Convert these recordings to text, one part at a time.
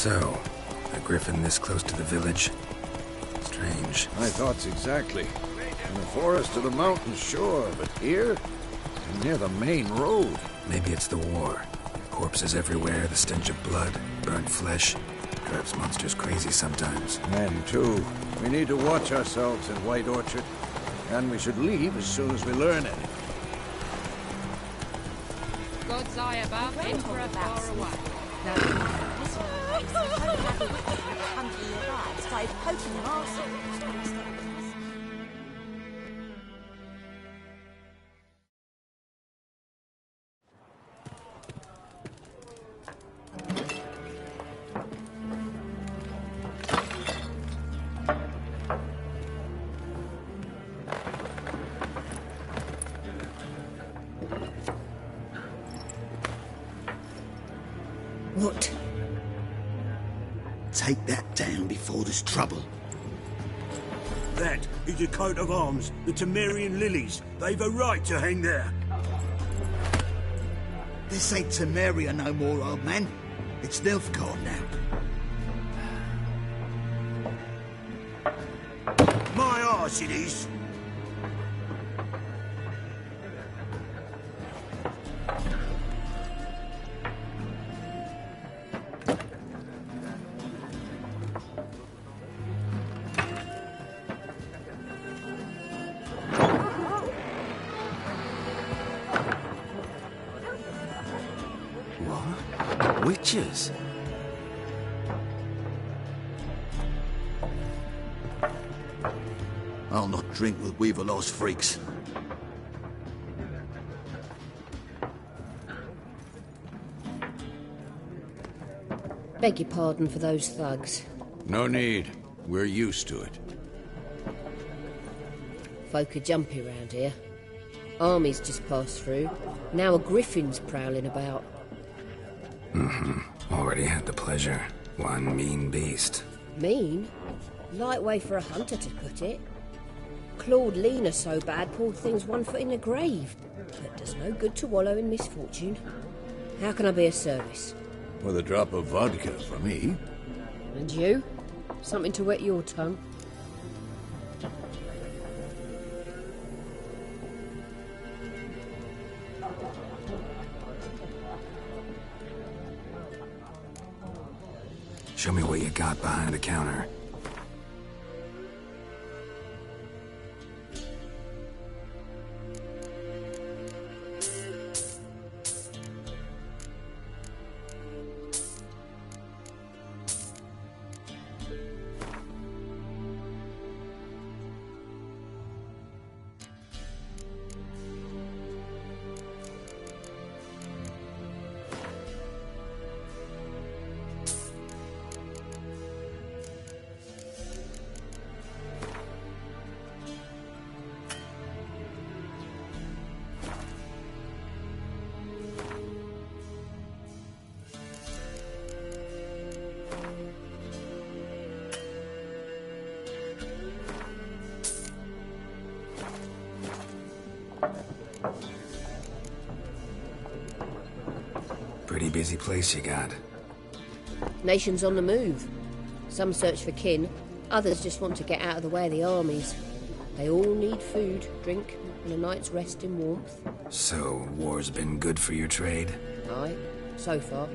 So, a griffin this close to the village? Strange. My thoughts exactly. In the forest to the mountains, sure, but here? Near the main road. Maybe it's the war. Corpses everywhere, the stench of blood, burnt flesh. Drives monsters crazy sometimes. Men, too. We need to watch ourselves in White Orchard. And we should leave as soon as we learn anything. God's eye above, Emperor far away. What? Take that down before there's trouble. That is a coat of arms, the Temerian lilies. They've a right to hang there. This ain't Temeria no more, old man. It's Nilfgaard now. My arse it is. Witches? I'll not drink with Weaverlost freaks. Beg your pardon for those thugs. No need. We're used to it. Folk are jumpy round here. Armies just passed through. Now a griffin's prowling about. Already had the pleasure. One mean beast. Mean? Light way for a hunter to put it. Clawed Lena so bad, poor thing's 1 foot in the grave. But does no good to wallow in misfortune. How can I be of service? With a drop of vodka for me. And you? Something to wet your tongue? Show me what you got behind the counter. Pretty busy place you got. Nations on the move. Some search for kin, others just want to get out of the way of the armies. They all need food, drink, and a night's rest in warmth. So, war's been good for your trade? Aye, so far.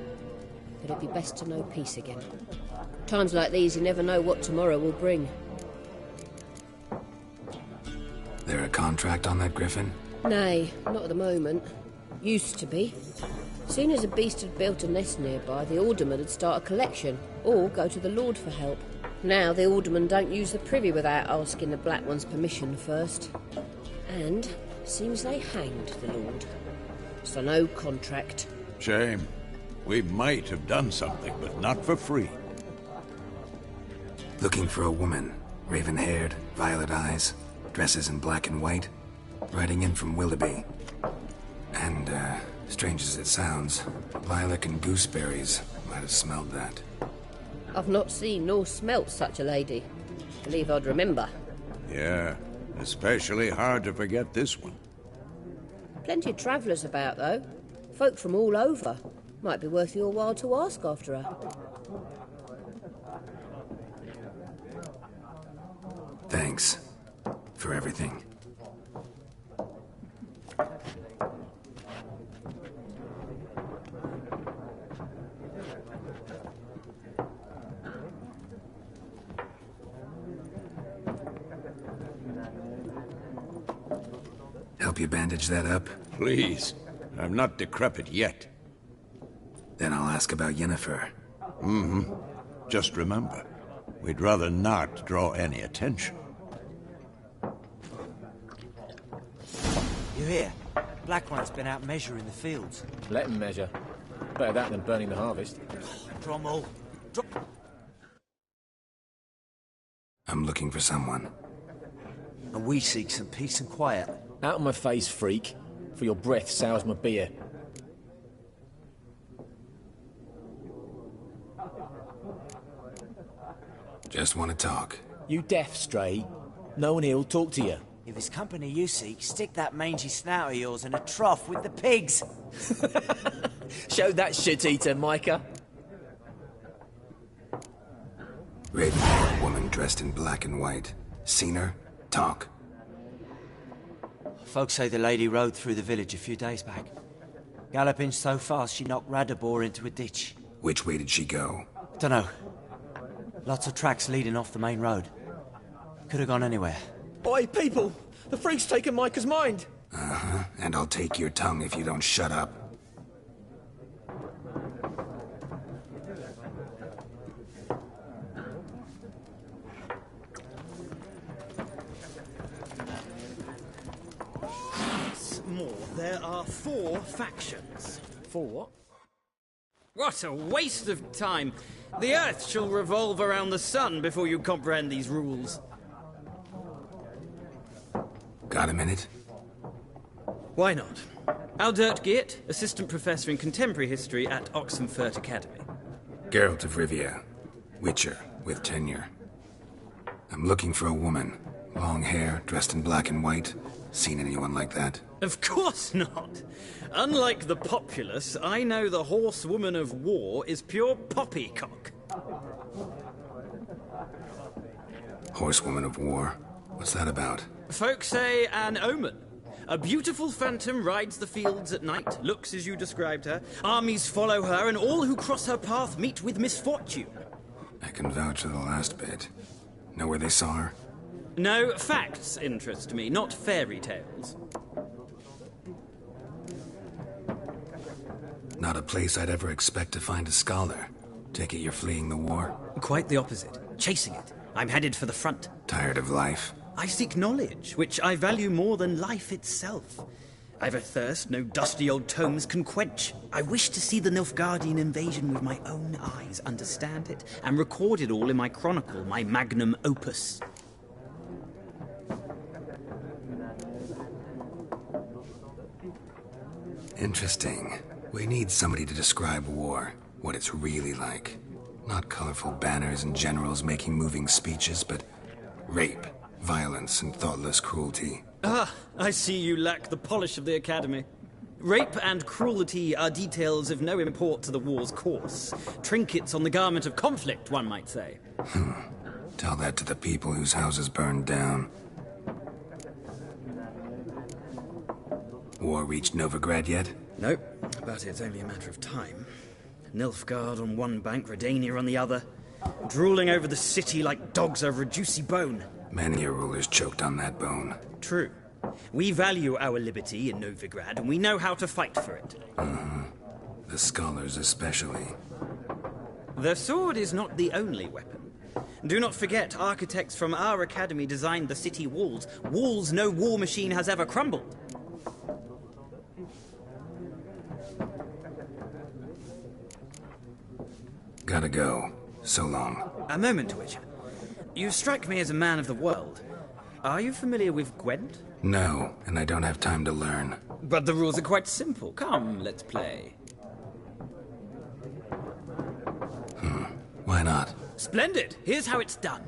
But it'd be best to know peace again. Times like these, you never know what tomorrow will bring. There a contract on that griffin? Nay, not at the moment. Used to be. Soon as a beast had built a nest nearby, the alderman would start a collection, or go to the Lord for help. Now the alderman don't use the privy without asking the Black One's permission first. And seems they hanged the Lord. So no contract. Shame. We might have done something, but not for free. Looking for a woman. Raven-haired, violet eyes, dresses in black and white. Riding in from Willoughby. And, strange as it sounds, lilac and gooseberries might have smelled that. I've not seen nor smelt such a lady. Believe I'd remember. Yeah, especially hard to forget this one. Plenty of travellers about, though. Folk from all over. Might be worth your while to ask after her. Thanks for everything. Help you bandage that up? Please. I'm not decrepit yet. Then I'll ask about Yennefer. Just remember, we'd rather not draw any attention. You hear? Black One's been out measuring the fields. Let him measure. Better that than burning the harvest. Drommel. I'm looking for someone. And we seek some peace and quiet. Out of my face, freak. For your breath sours my beer. Just want to talk. You deaf, Stray? No one here'll talk to you. If it's company you seek, stick that mangy snout of yours in a trough with the pigs. Show that shit-eater, Micah. Raven-haired woman dressed in black and white. Seen her? Talk. Folks say the lady rode through the village a few days back. Galloping so fast she knocked Radabor into a ditch. Which way did she go? Dunno. Lots of tracks leading off the main road. Could have gone anywhere. Oi, people! The freak's taken Micah's mind! Uh-huh. And I'll take your tongue if you don't shut up. More. There are 4 factions. 4 what? What a waste of time! The Earth shall revolve around the sun before you comprehend these rules. Got a minute? Why not? Aldert Geert, Assistant Professor in Contemporary History at Oxenfurt Academy. Geralt of Rivia. Witcher, with tenure. I'm looking for a woman. Long hair, dressed in black and white. Seen anyone like that? Of course not! Unlike the populace, I know the horsewoman of war is pure poppycock. Horsewoman of war? What's that about? Folk say an omen. A beautiful phantom rides the fields at night, looks as you described her. Armies follow her, and all who cross her path meet with misfortune. I can vouch for the last bit. Know where they saw her? No, facts interest me, not fairy tales. Not a place I'd ever expect to find a scholar. Take it you're fleeing the war? Quite the opposite. Chasing it. I'm headed for the front. Tired of life? I seek knowledge, which I value more than life itself. I've a thirst no dusty old tomes can quench. I wish to see the Nilfgaardian invasion with my own eyes, understand it, and record it all in my chronicle, my magnum opus. Interesting. We need somebody to describe war, what it's really like. Not colorful banners and generals making moving speeches, but rape, violence, and thoughtless cruelty. Ah, I see you lack the polish of the Academy. Rape and cruelty are details of no import to the war's course. Trinkets on the garment of conflict, one might say. Tell that to the people whose houses burned down. War reached Novigrad yet? Nope, but it's only a matter of time. Nilfgaard on one bank, Redania on the other. Drooling over the city like dogs over a juicy bone. Many a ruler's choked on that bone. True. We value our liberty in Novigrad, and we know how to fight for it. The scholars especially. The sword is not the only weapon. Do not forget, architects from our academy designed the city walls. Walls no war machine has ever crumbled. Gotta go. So long. A moment, Witcher. You strike me as a man of the world. Are you familiar with Gwent? No, and I don't have time to learn. But the rules are quite simple. Come, let's play. Why not? Splendid! Here's how it's done.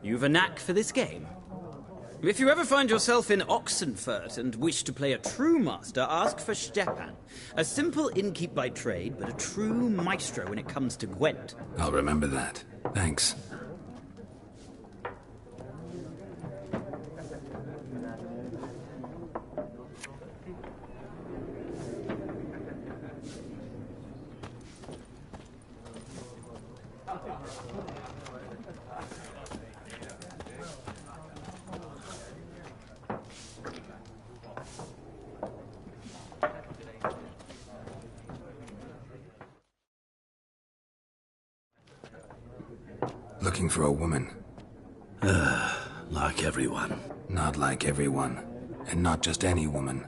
You've a knack for this game. If you ever find yourself in Oxenfurt and wish to play a true master, ask for Stepan. A simple innkeep by trade, but a true maestro when it comes to Gwent. I'll remember that. Thanks. Looking for a woman. Like everyone. Not like everyone. And not just any woman.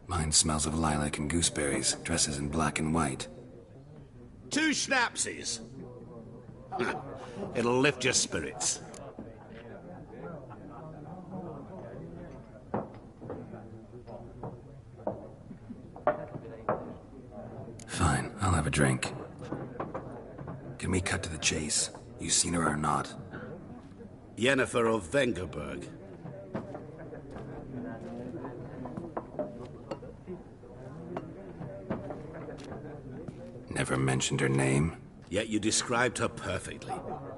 Mine smells of lilac and gooseberries, dresses in black and white. 2 schnapsies. It'll lift your spirits. Fine, I'll have a drink. Can we cut to the chase? You seen her or not? Yennefer of Vengerberg. Never mentioned her name? Yet you described her perfectly.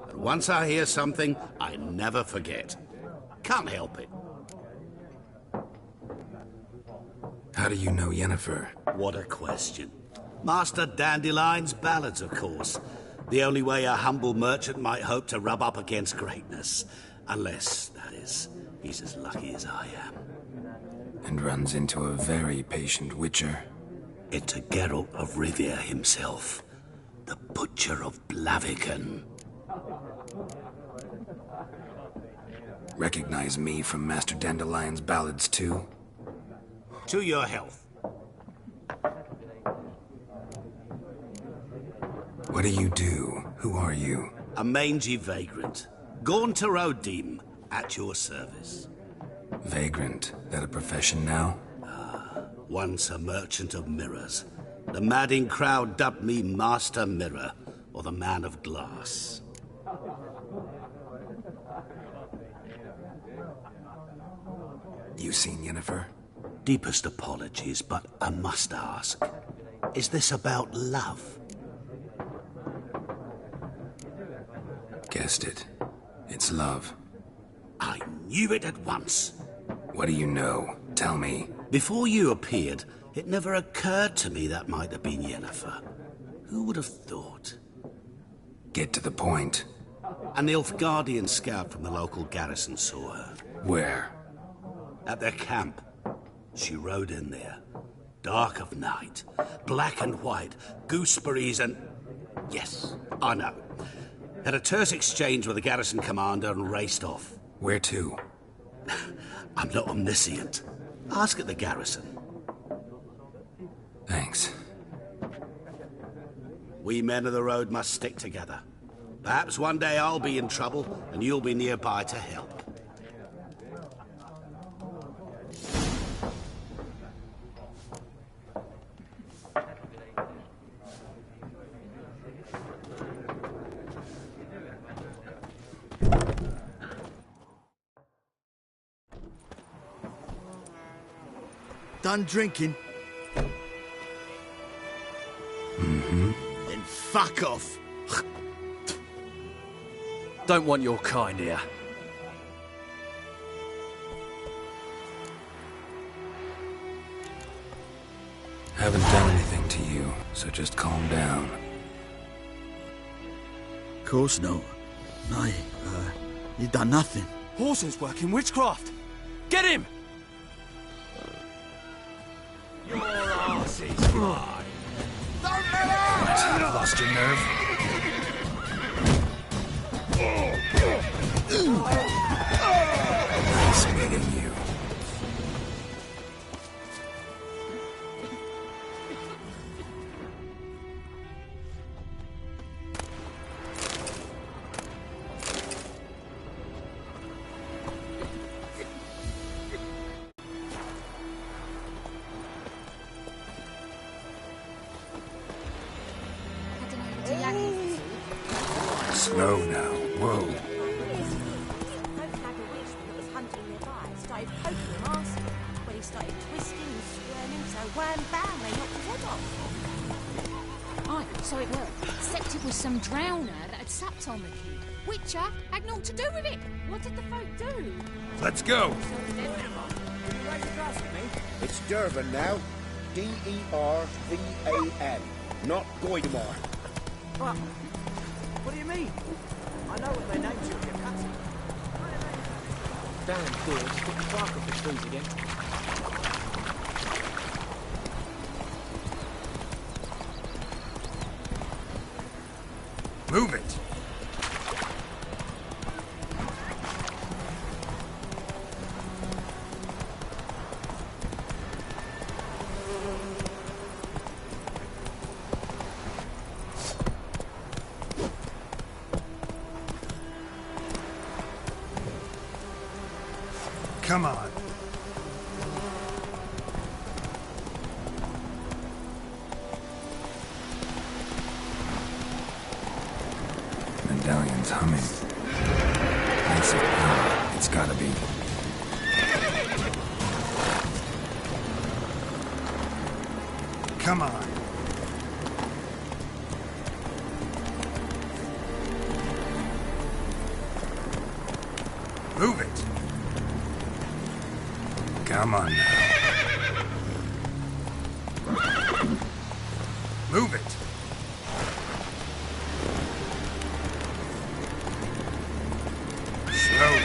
And once I hear something, I never forget. Can't help it. How do you know Yennefer? What a question. Master Dandelion's ballads, of course. The only way a humble merchant might hope to rub up against greatness. Unless, that is, he's as lucky as I am. And runs into a very patient witcher. Into Geralt of Rivia himself. The Butcher of Blaviken. Recognize me from Master Dandelion's ballads, too? To your health. What do you do? Who are you? A mangy vagrant. Gaunter Odim, at your service. Vagrant. That a profession now? Once a merchant of mirrors. The madding crowd dubbed me Master Mirror, or the Man of Glass. You seen Yennefer? Deepest apologies, but I must ask. Is this about love? Guessed it. It's love. I knew it at once. What do you know? Tell me. Before you appeared, it never occurred to me that might have been Yennefer. Who would have thought? Get to the point. An Nilfgaardian scout from the local garrison saw her. Where? At their camp. She rode in there. Dark of night. Black and white. Gooseberries and... Yes, I know. Had a terse exchange with the garrison commander and raced off. Where to? I'm not omniscient. Ask at the garrison. Thanks. We men of the road must stick together. Perhaps one day I'll be in trouble and you'll be nearby to help. Done drinking? Mm-hmm. Then fuck off. Don't want your kind here. Haven't done anything to you, so just calm down. Of course not. No, you done nothing. Horses working witchcraft. Get him! Your ass is mine. Don't let out! Lost your nerve? Nice meeting you. Slow now. Whoa. started poking him arse. When he started twisting and squirming, so wham bam, they knocked his head off. Aye, so it were. Except it was some drowner that had supped on the kid. Witcher had naught to do with it. What did the folk do? Let's go! It's Durban now. D-E-R-V-A-N. Not Goidemar. What? What do you mean? I know what they named you if you cut it. Damn good. Get the bark off the trees again. Move it! Come on. Medallion's humming. Ice of power. It's gotta be. Come on. Move it. Come on now. Move it. Slowly.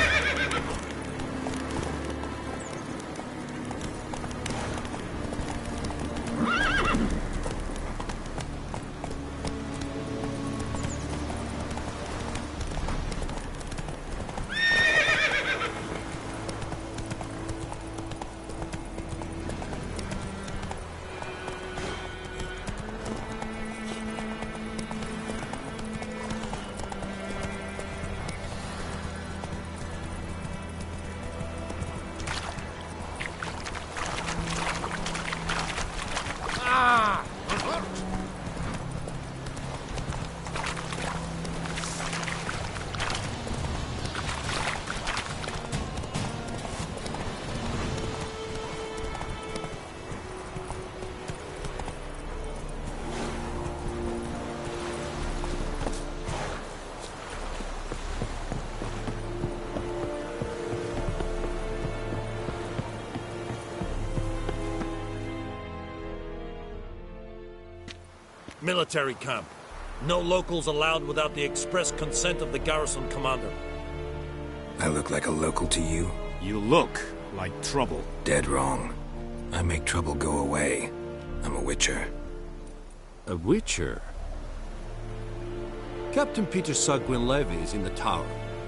Military camp. No locals allowed without the express consent of the garrison commander. I look like a local to you? You look like trouble. Dead wrong. I make trouble go away. I'm a witcher. A witcher? Captain Peter Sagwin Levy is in the tower.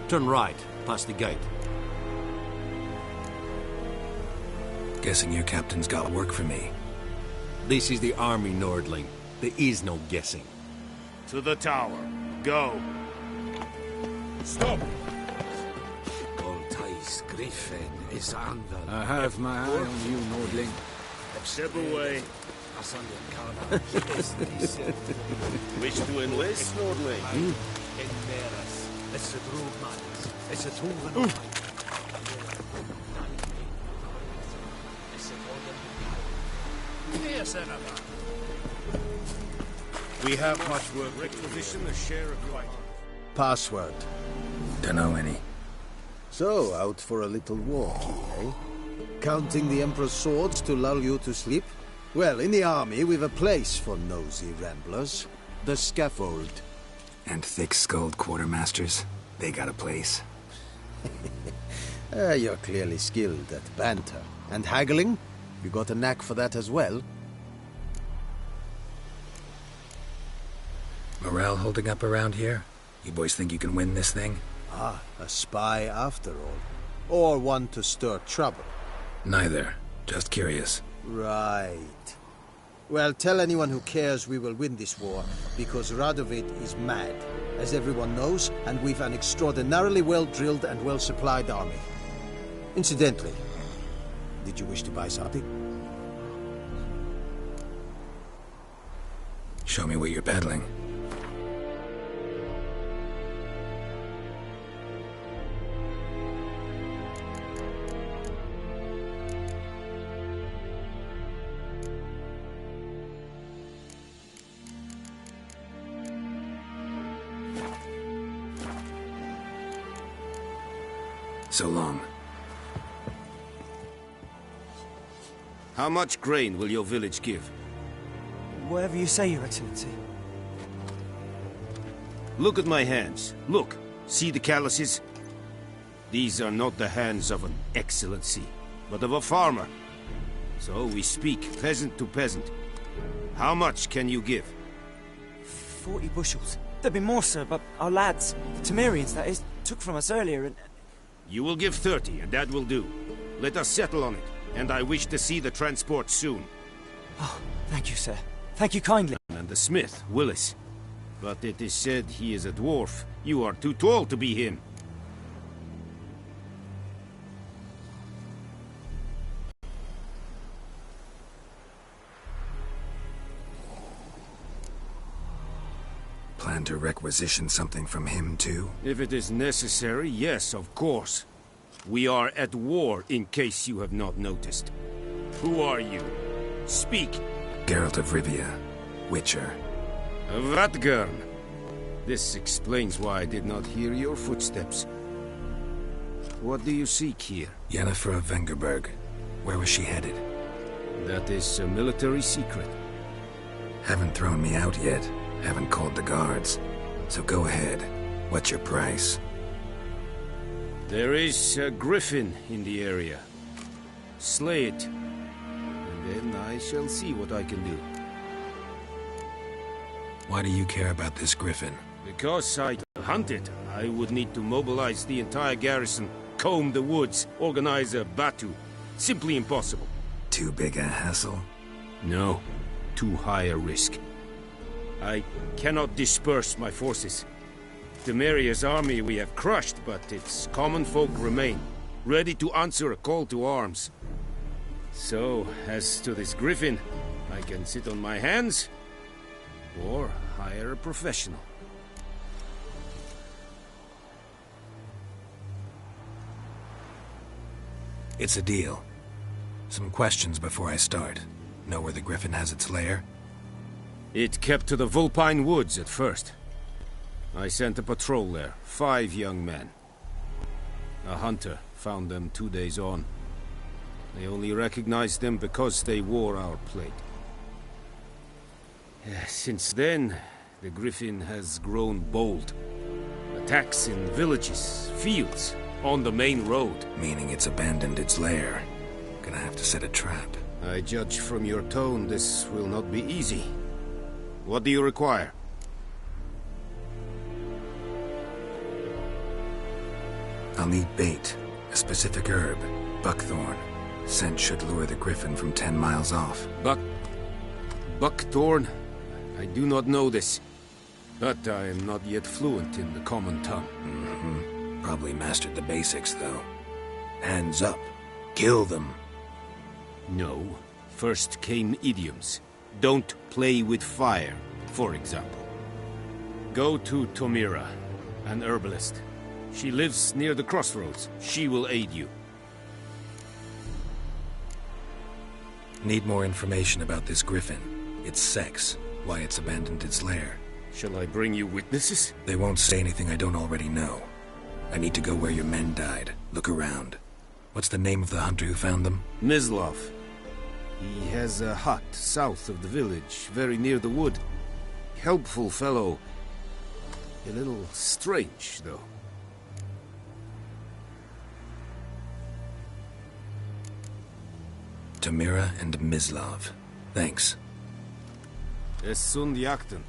Turn right, past the gate. Guessing your captain's got work for me. This is the army, Nordling. There is no guessing. To the tower. Go. Stop! Altais Griffon is under. I have my eye on you, Nordling. Step away. Wish to enlist, Nordling? We have much work. Requisition a share of your Password. Dunno any. So, out for a little walk, eh? Counting the Emperor's swords to lull you to sleep? Well, in the army, we've a place for nosy ramblers. The scaffold. And thick-skulled quartermasters. They got a place. You're clearly skilled at banter. And haggling? You got a knack for that as well? Morale holding up around here? You boys think you can win this thing? Ah, a spy after all. Or one to stir trouble. Neither. Just curious. Right. Well, tell anyone who cares we will win this war, because Radovid is mad, as everyone knows, and we've an extraordinarily well-drilled and well-supplied army. Incidentally, did you wish to buy something? Show me what you're peddling. So long. How much grain will your village give? Whatever you say, Your Excellency. Look at my hands. Look. See the calluses? These are not the hands of an excellency, but of a farmer. So we speak peasant to peasant. How much can you give? 40 bushels. There'd be more, sir, but our lads, the Temerians, that is, took from us earlier and... You will give 30, and that will do. Let us settle on it, and I wish to see the transport soon. Oh, thank you, sir. Thank you kindly. And the smith, Willis. But it is said he is a dwarf. You are too tall to be him. Plan to requisition something from him, too? If it is necessary, yes, of course. We are at war, in case you have not noticed. Who are you? Speak. Geralt of Rivia, Witcher. Vatgern. This explains why I did not hear your footsteps. What do you seek here? Yennefer of Vengerberg. Where was she headed? That is a military secret. Haven't thrown me out yet. Haven't called the guards. So go ahead. What's your price? There is a Griffon in the area. Slay it. And then I shall see what I can do. Why do you care about this Griffon? Because I hunt it. I would need to mobilize the entire garrison, comb the woods, organize a batu. Simply impossible. Too big a hassle? No. Too high a risk. I cannot disperse my forces. Temeria's army we have crushed, but its common folk remain, ready to answer a call to arms. So, as to this Griffin, I can sit on my hands, or hire a professional. It's a deal. Some questions before I start. Know where the Griffin has its lair? It kept to the Vulpine Woods at first. I sent a patrol there, 5 young men. A hunter found them 2 days on. They only recognized them because they wore our plate. Since then, the Griffin has grown bold. Attacks in villages, fields, on the main road. Meaning it's abandoned its lair. Gonna have to set a trap. I judge from your tone this will not be easy. What do you require? I'll need bait, a specific herb, buckthorn. Scent should lure the Griffin from 10 miles off. Buckthorn? I do not know this. But I am not yet fluent in the common tongue. Probably mastered the basics, though. Hands up. Kill them. No. First came idioms. Don't play with fire, for example. Go to Tomira, an herbalist. She lives near the crossroads. She will aid you. Need more information about this Griffin. Its sex, why it's abandoned its lair. Shall I bring you witnesses? They won't say anything I don't already know. I need to go where your men died. Look around. What's the name of the hunter who found them? Mislav. He has a hut south of the village, very near the wood. Helpful fellow. A little strange, though. Tomira and Mislav. Thanks. Es sund jakten.